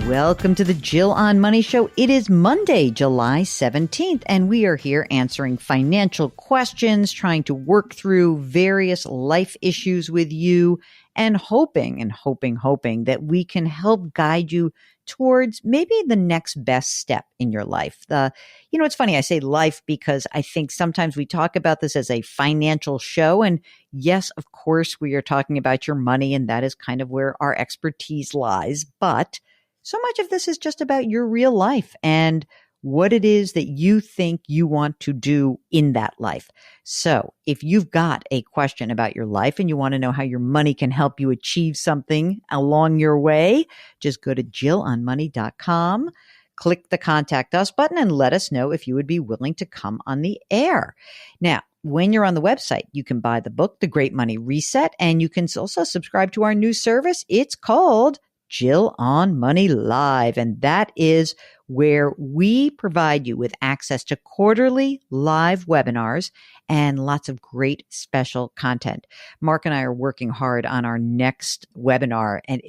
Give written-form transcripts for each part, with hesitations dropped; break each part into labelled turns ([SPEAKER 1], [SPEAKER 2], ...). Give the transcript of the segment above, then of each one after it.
[SPEAKER 1] Welcome to the Jill on Money Show. It is Monday, July 17th, and we are here answering financial questions, trying to work through various life issues with you, and hoping that we can help guide you towards maybe the next best step in your life. It's funny, I say life because I think sometimes we talk about this as a financial show. And yes, of course, we are talking about your money, and that is kind of where our expertise lies. But so much of this is just about your real life and what it is that you think you want to do in that life. So if you've got a question about your life and you want to know how your money can help you achieve something along your way, just go to jillonmoney.com, click the Contact Us button, and let us know if you would be willing to come on the air. Now, when you're on the website, you can buy the book, The Great Money Reset, and you can also subscribe to our new service. It's called Jill on Money Live, and that is where we provide you with access to quarterly live webinars and lots of great special content. Mark and I are working hard on our next webinar, and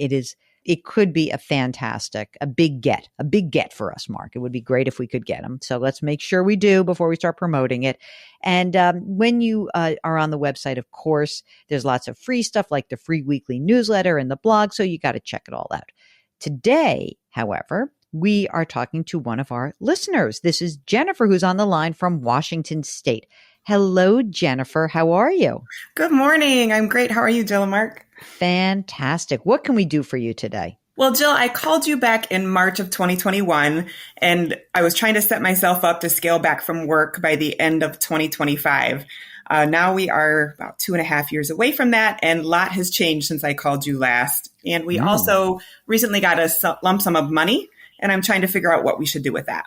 [SPEAKER 1] it could be a big get for us, Mark. It would be great if we could get them. So let's make sure we do before we start promoting it. And when you are on the website, of course, there's lots of free stuff like the free weekly newsletter and the blog. So you got to check it all out. Today, however, we are talking to one of our listeners. This is Jennifer, who's on the line from Washington State. Hello, Jennifer. How are you?
[SPEAKER 2] Good morning. I'm great. How are you, Jill and Mark?
[SPEAKER 1] Fantastic. What can we do for you today?
[SPEAKER 2] Well, Jill, I called you back in March of 2021, and I was trying to set myself up to scale back from work by the end of 2025. Now we are about 2.5 years away from that, and a lot has changed since I called you last. And we also recently got a lump sum of money, and I'm trying to figure out what we should do with that.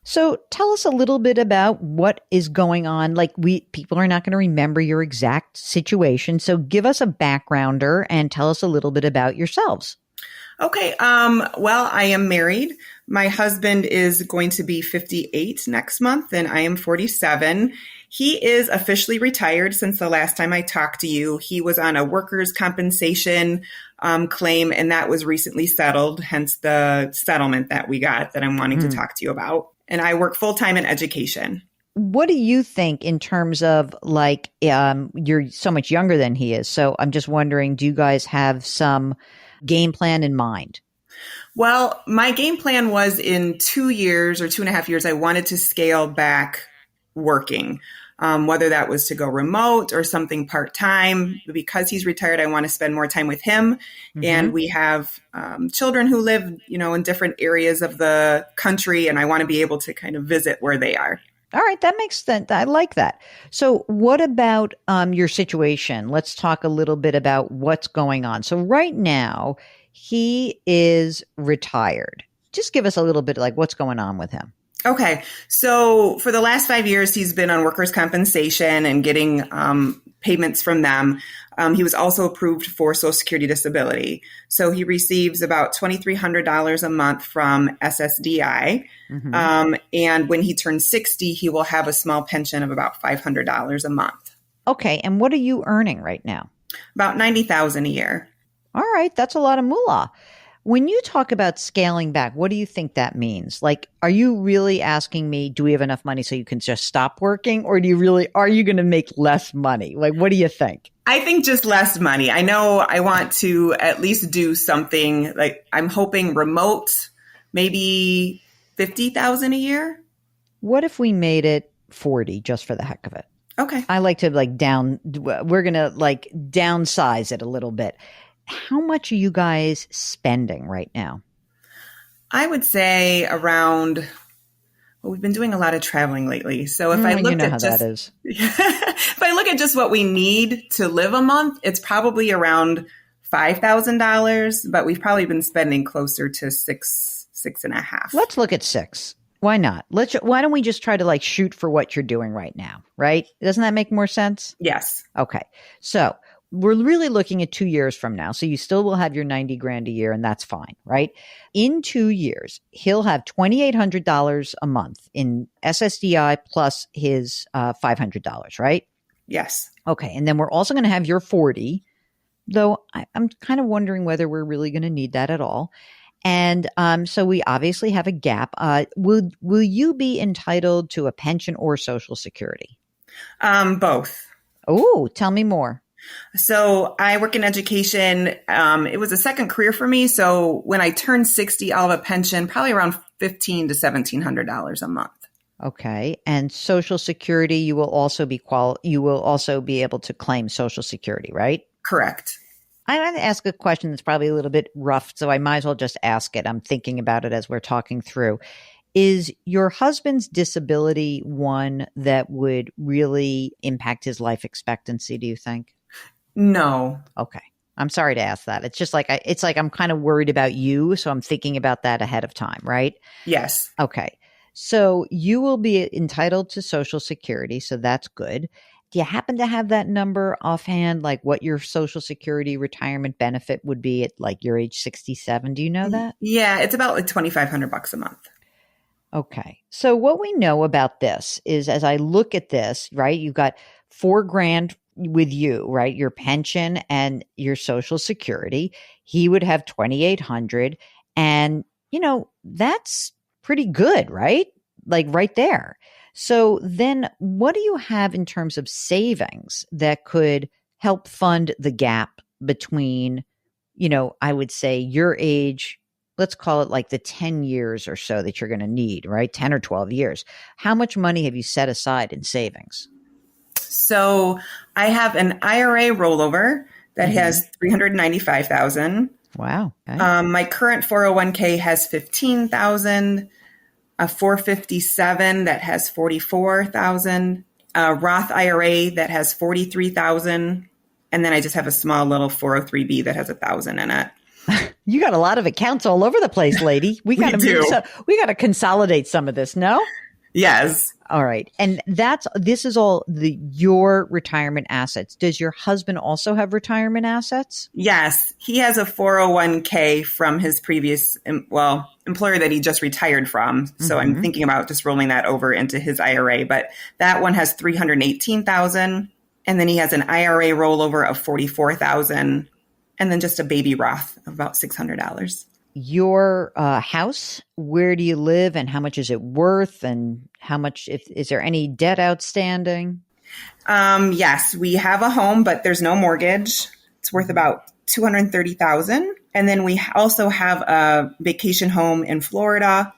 [SPEAKER 1] So tell us a little bit about what is going on. People are not going to remember your exact situation. So give us a backgrounder and tell us a little bit about yourselves.
[SPEAKER 2] Okay. Well, I am married. My husband is going to be 58 next month, and I am 47. He is officially retired since the last time I talked to you. He was on a workers' compensation claim, and that was recently settled, hence the settlement that we got that I'm wanting to talk to you about. And I work full-time in education.
[SPEAKER 1] What do you think in terms of you're so much younger than he is. So I'm just wondering, do you guys have some game plan in mind?
[SPEAKER 2] Well, my game plan was in 2 years or 2.5 years, I wanted to scale back working, whether that was to go remote or something part-time. Because he's retired, I want to spend more time with him. Mm-hmm. And we have children who live, in different areas of the country, and I want to be able to kind of visit where they are.
[SPEAKER 1] All right. That makes sense. I like that. So what about your situation? Let's talk a little bit about what's going on. So right now, he is retired. Just give us a little bit what's going on with him.
[SPEAKER 2] Okay. So for the last 5 years, he's been on workers' compensation and getting payments from them. He was also approved for Social Security disability. So he receives about $2,300 a month from SSDI. Mm-hmm. And when he turns 60, he will have a small pension of about $500 a month.
[SPEAKER 1] Okay. And what are you earning right now?
[SPEAKER 2] About $90,000 a year.
[SPEAKER 1] All right. That's a lot of moolah. When you talk about scaling back, what do you think that means? Are you really asking me, do we have enough money so you can just stop working? Or are you going to make less money? What do you think?
[SPEAKER 2] I think just less money. I know I want to at least do something I'm hoping remote, maybe $50,000 a year.
[SPEAKER 1] What if we made it 40 just for the heck of it?
[SPEAKER 2] Okay.
[SPEAKER 1] I like to we're going to downsize it a little bit. How much are you guys spending right now?
[SPEAKER 2] I would say around, we've been doing a lot of traveling lately. So if I look at
[SPEAKER 1] that is.
[SPEAKER 2] If I look at just what we need to live a month, it's probably around $5,000, but we've probably been spending closer to $6,500.
[SPEAKER 1] Let's look at 6. Why not? Why don't we just try to shoot for what you're doing right now, right? Doesn't that make more sense?
[SPEAKER 2] Yes.
[SPEAKER 1] Okay. So we're really looking at 2 years from now. So you still will have your $90,000 a year, and that's fine, right? In 2 years, he'll have $2,800 a month in SSDI plus his $500, right?
[SPEAKER 2] Yes.
[SPEAKER 1] Okay. And then we're also going to have your 40, though I'm kind of wondering whether we're really going to need that at all. And so we obviously have a gap. Will you be entitled to a pension or Social Security?
[SPEAKER 2] Both.
[SPEAKER 1] Oh, tell me more.
[SPEAKER 2] So I work in education. It was a second career for me. So when I turned 60, I'll have a pension, probably around $1,500 to $1,700 a month.
[SPEAKER 1] Okay. And Social Security, you will also be able to claim Social Security, right?
[SPEAKER 2] Correct.
[SPEAKER 1] I want to ask a question that's probably a little bit rough, so I might as well just ask it. I'm thinking about it as we're talking through. Is your husband's disability one that would really impact his life expectancy, do you think?
[SPEAKER 2] No.
[SPEAKER 1] Okay. I'm sorry to ask that. It's just like I'm kind of worried about you, so I'm thinking about that ahead of time, right?
[SPEAKER 2] Yes.
[SPEAKER 1] Okay. So you will be entitled to Social Security, so that's good. Do you happen to have that number offhand, like what your Social Security retirement benefit would be at like your age 67? Do you know that?
[SPEAKER 2] Yeah, it's about like $2,500 a month.
[SPEAKER 1] Okay. So what we know about this is, as I look at this, right, you've got $4,000 with you, right? Your pension and your Social Security. He would have 2,800. And, that's pretty good, right? Like right there. So then what do you have in terms of savings that could help fund the gap between, I would say your age, let's call it like the 10 years or so that you're going to need, right? 10 or 12 years. How much money have you set aside in savings?
[SPEAKER 2] So I have an IRA rollover that has $395,000.
[SPEAKER 1] Wow. Okay.
[SPEAKER 2] My current 401k has $15,000. A 457 that has 44,000, a Roth IRA that has 43,000, and then I just have a small little 403b that has 1,000 in it.
[SPEAKER 1] You got a lot of accounts all over the place, lady. We got to consolidate some of this. No?
[SPEAKER 2] Yes.
[SPEAKER 1] All right. And this is all your retirement assets. Does your husband also have retirement assets?
[SPEAKER 2] Yes. He has a 401k from his previous, employer that he just retired from. So I'm thinking about just rolling that over into his IRA, but that one has 318,000. And then he has an IRA rollover of 44,000 and then just a baby Roth of about $600.
[SPEAKER 1] Your house, where do you live and how much is it worth, and how much, is there any debt outstanding?
[SPEAKER 2] Yes, we have a home, but there's no mortgage. It's worth about $230,000. And then we also have a vacation home in Florida.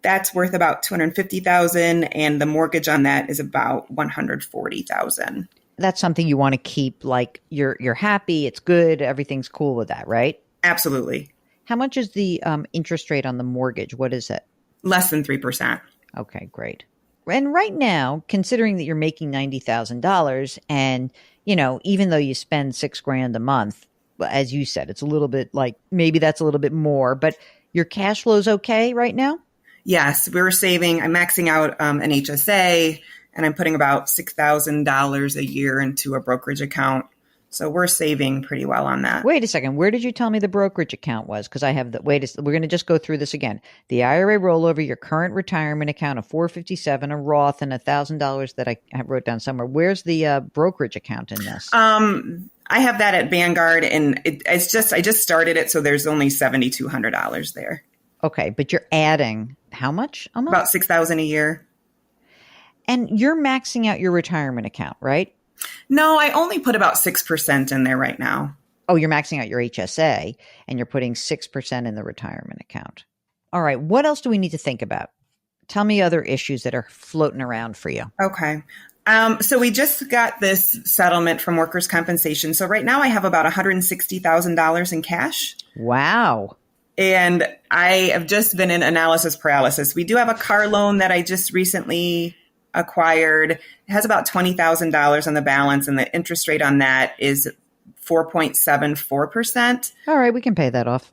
[SPEAKER 2] That's worth about $250,000. And the mortgage on that is about $140,000.
[SPEAKER 1] That's something you want to keep, like you're happy, it's good, everything's cool with that, right?
[SPEAKER 2] Absolutely.
[SPEAKER 1] How much is the interest rate on the mortgage? What is it?
[SPEAKER 2] Less than 3%.
[SPEAKER 1] Okay, great. And right now, considering that you're making $90,000 and, even though you spend $6,000 a month, as you said, it's a little bit like, maybe that's a little bit more, but your cash flow is okay right now?
[SPEAKER 2] Yes, we're saving. I'm maxing out an HSA, and I'm putting about $6,000 a year into a brokerage account. So we're saving pretty well on that.
[SPEAKER 1] Wait a second. Where did you tell me the brokerage account was? Because I have we're going to just go through this again. The IRA rollover, your current retirement account of $457, a Roth, and $1,000 that I wrote down somewhere. Where's the brokerage account in this?
[SPEAKER 2] I have that at Vanguard, and I just started it, so there's only $7,200 there.
[SPEAKER 1] Okay, but you're adding how much a month?
[SPEAKER 2] About $6,000 a year.
[SPEAKER 1] And you're maxing out your retirement account, right?
[SPEAKER 2] No, I only put about 6% in there right now.
[SPEAKER 1] Oh, you're maxing out your HSA and you're putting 6% in the retirement account. All right. What else do we need to think about? Tell me other issues that are floating around for you.
[SPEAKER 2] Okay. So we just got this settlement from workers' compensation. So right now I have about $160,000 in cash.
[SPEAKER 1] Wow.
[SPEAKER 2] And I have just been in analysis paralysis. We do have a car loan that I just recently acquired. It has about $20,000 on the balance, and the interest rate on that is 4.74%.
[SPEAKER 1] All right, we can pay that off.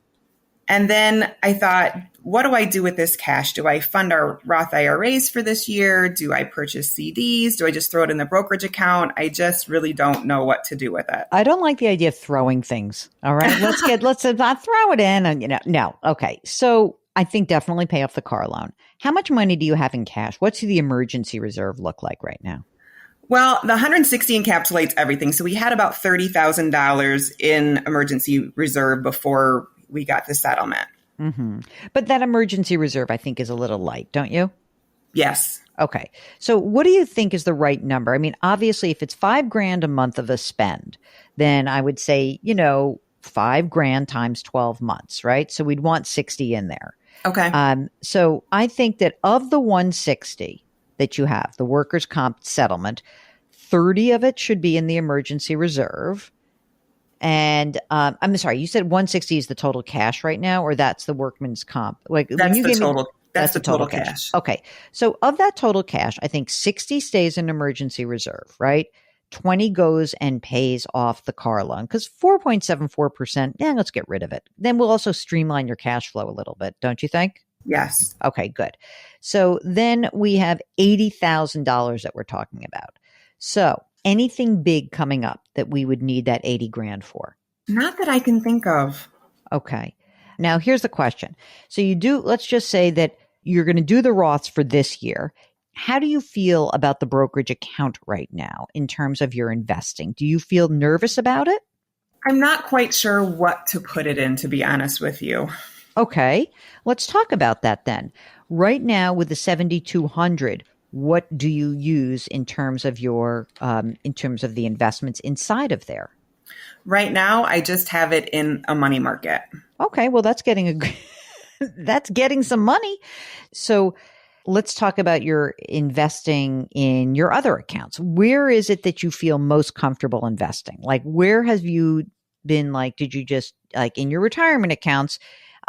[SPEAKER 2] And then I thought, what do I do with this cash? Do I fund our Roth IRAs for this year? Do I purchase CDs? Do I just throw it in the brokerage account? I just really don't know what to do with it.
[SPEAKER 1] I don't like the idea of throwing things. All right, let's not throw it in. And no. Okay, so I think definitely pay off the car loan. How much money do you have in cash? What's the emergency reserve look like right now?
[SPEAKER 2] Well, the 160 encapsulates everything. So we had about $30,000 in emergency reserve before we got the settlement.
[SPEAKER 1] Hmm. But that emergency reserve, I think, is a little light, don't you?
[SPEAKER 2] Yes.
[SPEAKER 1] Okay. So what do you think is the right number? I mean, obviously, if it's 5 grand a month of a spend, then I would say, 5 grand times 12 months, right? So we'd want 60 in there.
[SPEAKER 2] Okay.
[SPEAKER 1] So I think that of the 160 that you have, the workers' comp settlement, 30 of it should be in the emergency reserve. And I'm sorry, you said 160 is the total cash right now, or that's the workman's comp? Like when
[SPEAKER 2] That's
[SPEAKER 1] you
[SPEAKER 2] the
[SPEAKER 1] gave me,
[SPEAKER 2] total. That's the total cash.
[SPEAKER 1] Okay. So of that total cash, I think 60 stays in emergency reserve, right? 20 goes and pays off the car loan because 4.74%, yeah, let's get rid of it. Then we'll also streamline your cash flow a little bit, don't you think?
[SPEAKER 2] Yes.
[SPEAKER 1] Okay, good. So then we have $80,000 that we're talking about. So anything big coming up that we would need that 80 grand for?
[SPEAKER 2] Not that I can think of.
[SPEAKER 1] Okay. Now here's the question. So let's just say that you're going to do the Roths for this year. How do you feel about the brokerage account right now in terms of your investing? Do you feel nervous about it?
[SPEAKER 2] I'm not quite sure what to put it in, to be honest with you.
[SPEAKER 1] Okay. Let's talk about that then. Right now with the 7,200, what do you use in terms of in terms of the investments inside of there?
[SPEAKER 2] Right now, I just have it in a money market.
[SPEAKER 1] Okay, well that's that's getting some money. So let's talk about your investing in your other accounts. Where is it that you feel most comfortable investing? Like where have you been did you just in your retirement accounts,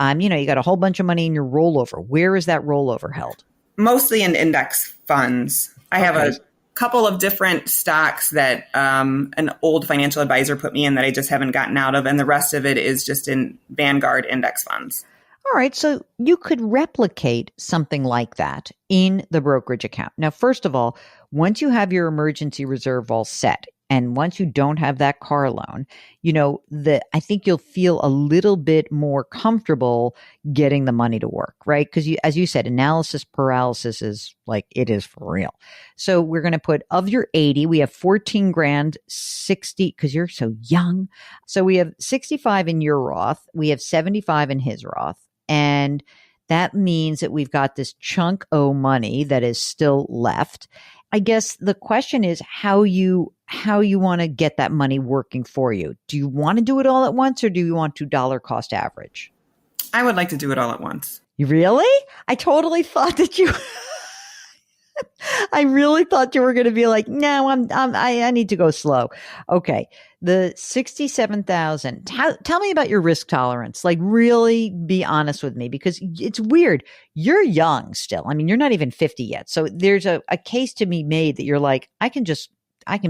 [SPEAKER 1] you got a whole bunch of money in your rollover. Where is that rollover held?
[SPEAKER 2] Mostly in index funds. I have a couple of different stocks that an old financial advisor put me in that I just haven't gotten out of. And the rest of it is just in Vanguard index funds.
[SPEAKER 1] All right. So you could replicate something like that in the brokerage account. Now, first of all, once you have your emergency reserve all set, and once you don't have that car loan, I think you'll feel a little bit more comfortable getting the money to work, right? Because as you said, analysis paralysis is it is for real. So we're going to put of your 80, we have 14 grand, 60, because you're so young. So we have 65 in your Roth. We have 75 in his Roth. And that means that we've got this chunk o' money that is still left. I guess the question is how you want to get that money working for you. Do you want to do it all at once or do you want to dollar cost average?
[SPEAKER 2] I would like to do it all at once.
[SPEAKER 1] You really? I totally thought that you I really thought you were going to be like, no, I need to go slow. Okay. The 67,000. Tell me about your risk tolerance. Really be honest with me because it's weird. You're young still. I mean, you're not even 50 yet. So there's a case to be made that you're like, I can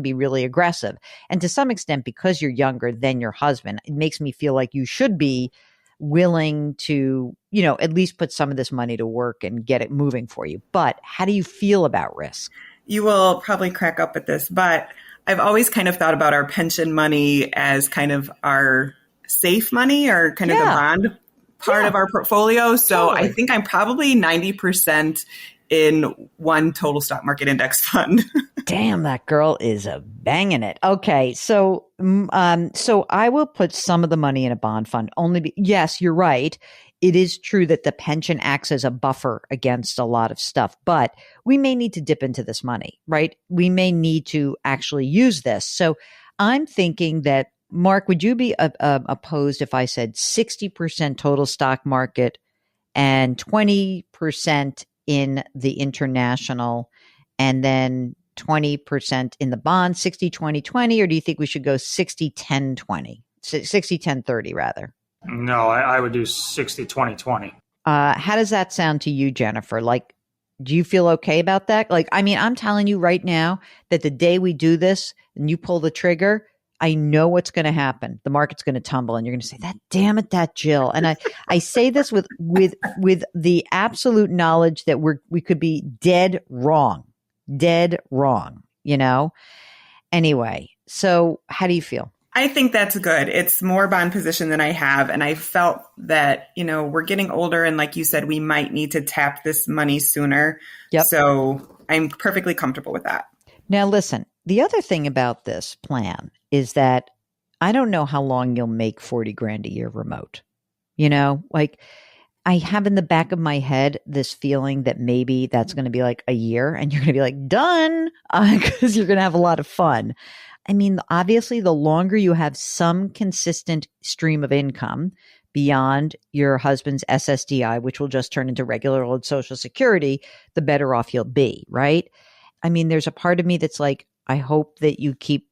[SPEAKER 1] be really aggressive. And to some extent, because you're younger than your husband, it makes me feel like you should be willing to, at least put some of this money to work and get it moving for you. But how do you feel about risk?
[SPEAKER 2] You will probably crack up at this, but I've always kind of thought about our pension money as kind of our safe money or kind of the bond part of our portfolio. So totally. I think I'm probably 90% in one total stock market index fund.
[SPEAKER 1] Damn, that girl is banging it. Okay, so I will put some of the money in a bond fund. Yes, you're right. It is true that the pension acts as a buffer against a lot of stuff, but we may need to dip into this money, right? We may need to actually use this. So I'm thinking that, Mark, would you be opposed if I said 60% total stock market and 20% in the international and then 20% in the bond, 60, 20, 20, or do you think we should go 60, 10, 20, 60, 10, 30 rather?
[SPEAKER 3] No, I would do 60, 20, 20.
[SPEAKER 1] How does that sound to you, Jennifer? Do you feel okay about that? I'm telling you right now that the day we do this and you pull the trigger, I know what's going to happen. The market's going to tumble and you're going to say, damn it, that Jill. And I say this with the absolute knowledge that we could be dead wrong, Anyway, so how do you feel?
[SPEAKER 2] I think that's good. It's more bond position than I have. And I felt that, we're getting older. And like you said, we might need to tap this money sooner.
[SPEAKER 1] Yep.
[SPEAKER 2] So I'm perfectly comfortable with that.
[SPEAKER 1] Now, listen, the other thing about this plan is that I don't know how long you'll make 40 grand a year remote. I have in the back of my head this feeling that maybe that's going to be like a year and you're going to be like, done, because you're going to have a lot of fun. I mean, obviously, the longer you have some consistent stream of income beyond your husband's SSDI, which will just turn into regular old Social Security, the better off you'll be, right? I mean, there's a part of me that's like, I hope that you keep,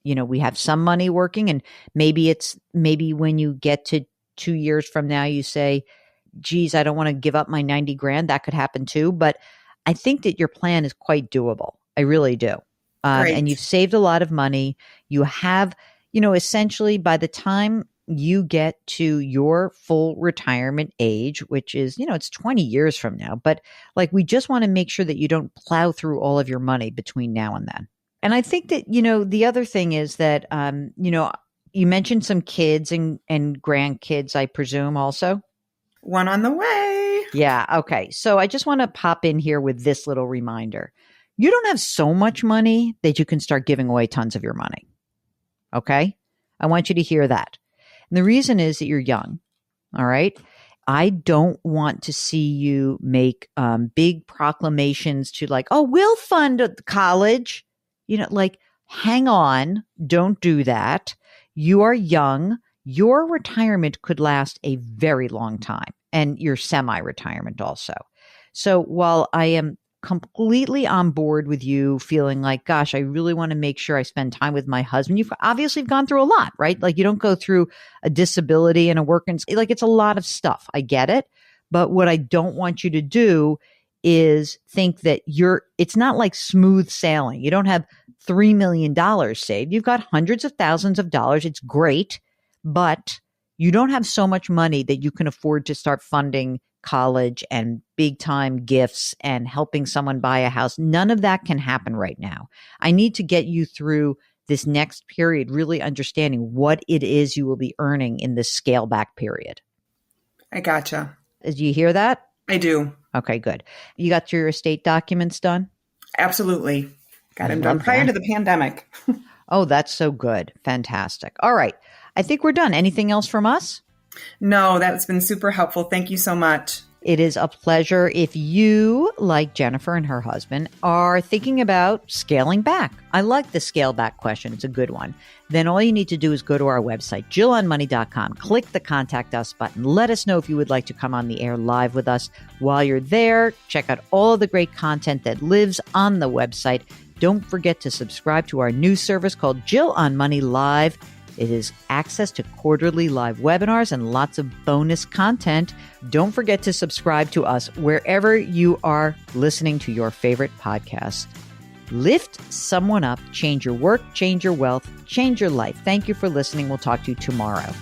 [SPEAKER 1] we have some money working, and maybe when you get to 2 years from now, you say, geez, I don't want to give up my 90 grand. That could happen too. But I think that your plan is quite doable. I really do. And you've saved a lot of money. You have, essentially by the time you get to your full retirement age, which is, it's 20 years from now. But like, we just want to make sure that you don't plow through all of your money between now and then. And I think that, the other thing is that, you mentioned some kids and grandkids, I presume also.
[SPEAKER 2] One on the way.
[SPEAKER 1] Yeah. Okay. So I just want to pop in here with this little reminder. You don't have so much money that you can start giving away tons of your money. Okay. I want you to hear that. And the reason is that you're young. All right. I don't want to see you make big proclamations to like, oh, we'll fund college. Hang on. Don't do that. You are young. Your retirement could last a very long time, and your semi-retirement also. So while I am completely on board with you feeling like, gosh, I really want to make sure I spend time with my husband. You've obviously gone through a lot, right? Like you don't go through a disability and a work and like it's a lot of stuff. I get it. But what I don't want you to do is think that it's not like smooth sailing. You don't have $3 million saved. You've got hundreds of thousands of dollars. It's great. But you don't have so much money that you can afford to start funding college and big time gifts and helping someone buy a house. None of that can happen right now. I need to get you through this next period, really understanding what it is you will be earning in this scale back period.
[SPEAKER 2] I gotcha.
[SPEAKER 1] Do you hear that?
[SPEAKER 2] I do.
[SPEAKER 1] Okay, good. You got your estate documents done?
[SPEAKER 2] Absolutely. Got them done prior to the pandemic.
[SPEAKER 1] Oh, that's so good. Fantastic. All right. I think we're done. Anything else from us?
[SPEAKER 2] No, that's been super helpful. Thank you so much.
[SPEAKER 1] It is a pleasure. If you, like Jennifer and her husband, are thinking about scaling back, I like the scale back question. It's a good one. Then all you need to do is go to our website, JillOnMoney.com, click the contact us button. Let us know if you would like to come on the air live with us. While you're there, check out all of the great content that lives on the website. Don't forget to subscribe to our new service called Jill on Money Live. It is access to quarterly live webinars and lots of bonus content. Don't forget to subscribe to us wherever you are listening to your favorite podcast. Lift someone up, change your work, change your wealth, change your life. Thank you for listening. We'll talk to you tomorrow.